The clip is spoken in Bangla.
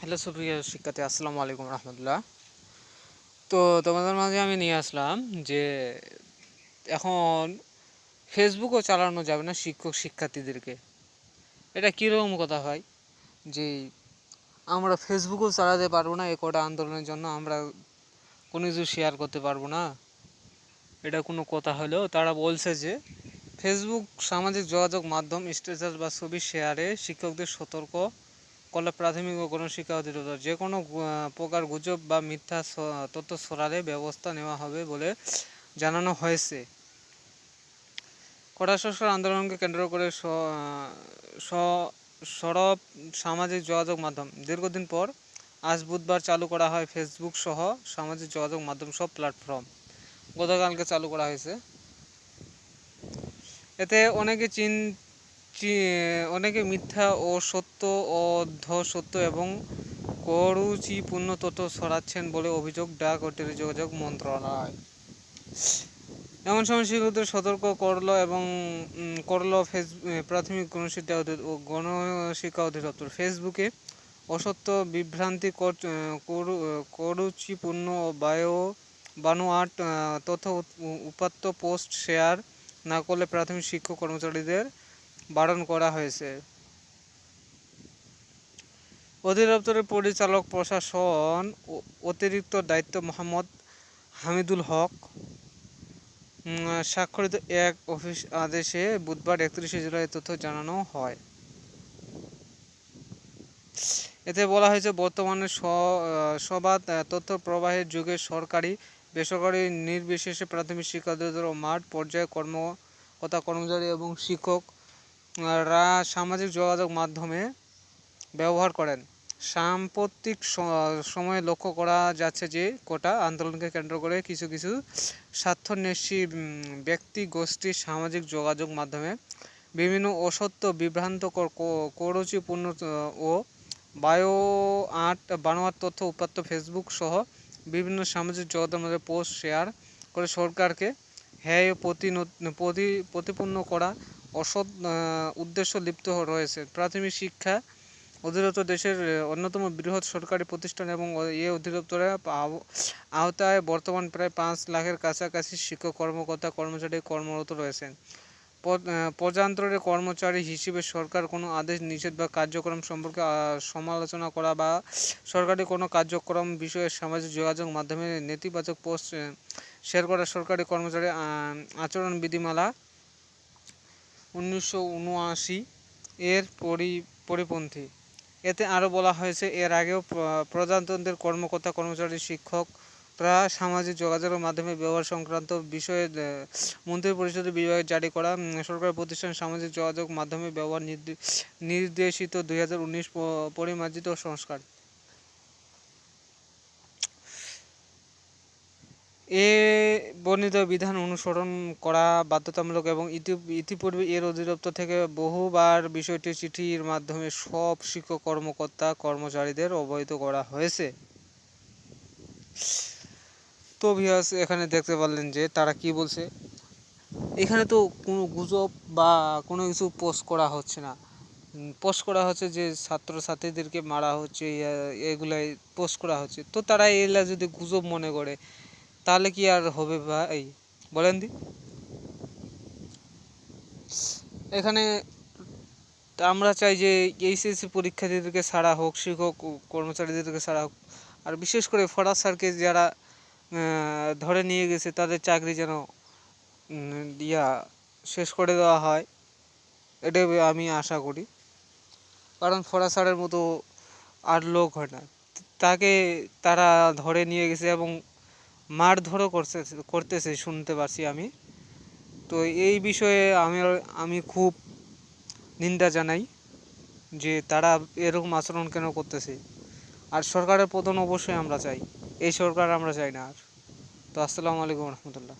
হ্যালো সুপ্রিয় শিক্ষার্থী, আসসালামু আলাইকুম রহমতুল্লাহ। তো তোমাদের মাঝে আমি নিয়ে আসলাম যে এখন ফেসবুকও চালানো যাবে না শিক্ষক শিক্ষার্থীদেরকে। এটা কীরকম কথা হয় যে আমরা ফেসবুকও চালাতে পারবো না, এ কটা আন্দোলনের জন্য আমরা কোনো কিছু শেয়ার করতে পারবো না? এটা কোনো কথা হলো? তারা বলছে যে ফেসবুক সামাজিক যোগাযোগ মাধ্যম স্ট্যাটাস বা ছবি শেয়ারে শিক্ষকদের সতর্ক করলে প্রাথমিক ও গণশিক্ষা অধিদপ্তর যে কোনো প্রকার গুজব বা মিথ্যা তথ্য ছড়ালে ব্যবস্থা নেওয়া হবে বলে জানানো হয়েছে। কোটা সংস্কার আন্দোলনকে কেন্দ্র করে সরব সামাজিক যোগাযোগ মাধ্যম দীর্ঘদিন পর আজ বুধবার চালু করা হয় ফেসবুক সহ সামাজিক যোগাযোগ মাধ্যম সব প্ল্যাটফর্ম গতকালকে চালু করা হয়েছে। এতে অনেকে মিথ্যা ও সত্য সত্য এবং কুরুচিপূর্ণ তথ্য ছড়াচ্ছেন বলে অভিযোগ ডাক ও টেলিযোগাযোগ মন্ত্রণালয়। এমন সময় শিক্ষকদের সতর্ক করল প্রাথমিক গণশিক্ষা অধিদপ্তর। ফেসবুকে অসত্য বিভ্রান্তি কুরুচিপূর্ণ বানোয়াট তথ্য উপাত্ত পোস্ট শেয়ার না করলে প্রাথমিক শিক্ষক কর্মচারীদের বারণ করা হয়েছে। অধিদপ্তরের পরিচালক প্রশাসন অতিরিক্ত দায়িত্ব মোহাম্মদ হামিদুল হক স্বাক্ষরিত এক অফিস আদেশে বুধবার 31 জুলাই তথ্য জানানো হয়। এতে বলা হয়েছে, বর্তমানে সবাত তথ্য প্রবাহের যুগে সরকারি বেসরকারি নির্বিশেষে প্রাথমিক শিক্ষা অধিদপ্তর ও মাঠ পর্যায়ে কর্মকর্তা কর্মচারী এবং শিক্ষকরা সামাজিক যোগাযোগ মাধ্যমে ব্যবহার করেন। সাম্প্রতিক সময়ে লক্ষ্য করা যাচ্ছে যে কোটা আন্দোলনকে কেন্দ্র করে কিছু স্বার্থন্বেষী ব্যক্তি গোষ্ঠী সামাজিক যোগাযোগ মাধ্যমে বিভিন্ন অসত্য বিভ্রান্তকর কুরুচিপূর্ণ ও বানোয়াট তথ্য উপাত্ত ফেসবুক সহ বিভিন্ন সামাজিক যোগাযোগ মাধ্যমে পোস্ট শেয়ার করে সরকারকে হেয় প্রতিপন্ন করা অসৎ উদ্দেশ্য লিপ্ত রয়েছে। প্রাথমিক শিক্ষা অধিদপ্তর দেশের অন্যতম বৃহৎ সরকারি প্রতিষ্ঠান এবং এই অধিদপ্তরের আওতায় বর্তমান প্রায় 5 লাখের কাছাকাছি শিক্ষক কর্মকর্তা কর্মচারী কর্মরত রয়েছেন। পর্যান্তরের কর্মচারী হিসেবে সরকার কোনো আদেশ নিষেধ বা কার্যক্রম সম্পর্কে সমালোচনা করা বা সরকারি কোনো কার্যক্রম বিষয়ে সামাজিক যোগাযোগ মাধ্যমে নেতিবাচক পোস্ট শেয়ার করা সরকারি কর্মচারী আচরণ বিধিমালা 1979 এর পরিপন্থী। এতে আরও বলা হয়েছে, এর আগেও প্রজাতন্ত্রের কর্মকর্তা কর্মচারী শিক্ষকরা সামাজিক যোগাযোগের মাধ্যমে ব্যবহার সংক্রান্ত বিষয়ে মন্ত্রিপরিষদের বিভাগে জারি করা সরকারি প্রতিষ্ঠান সামাজিক যোগাযোগ মাধ্যমে ব্যবহার নির্দেশিত 2019 পরিমার্জিত সংস্কার বর্ণিত বিধান অনুসরণ করা বাধ্যতামূলক এবং ইতিপূর্বে এর অধিদপ্তর থেকে বহুবার বিষয়টি চিঠির মাধ্যমে সব শিক্ষক কর্মকর্তা কর্মচারীদের অবহিত করা হয়েছে। তো ভিউয়ার্স, এখানে দেখতে পারলেন যে তারা কি বলছে। এখানে তো কোনো গুজব বা কোনো কিছু পোস্ট করা হচ্ছে না। পোস্ট করা হচ্ছে যে ছাত্রছাত্রীদেরকে মারা হচ্ছে, এগুলাই পোস্ট করা হচ্ছে। তো তারা এগুলা যদি গুজব মনে করে তাহলে কি আর হবে ভাই, বলেন দি? এখানে আমরা চাই যে এইচএসসি পরীক্ষার্থীদেরকে ছাড়া হোক, শিক্ষক কর্মচারীদেরকে ছাড়া হোক, আর বিশেষ করে ফরাজ স্যারকে যারা ধরে নিয়ে গেছে তাদের চাকরি যেন শেষ করে দেওয়া হয়, এটাই আমি আশা করি। কারণ ফরাজ স্যারের মতো আর লোক হয় না। তাকে তারা ধরে নিয়ে গেছে এবং মারধরও করতেছে শুনতে পারছি আমি। তো এই বিষয়ে আমি খুব নিন্দা জানাই যে তারা এরকম আচরণ কেন করতেছে। আর সরকারের পতন অবশ্যই আমরা চাই, এই সরকার আমরা চাই না আর। তো আসসালামু আলাইকুম রহমতুল্লাহ।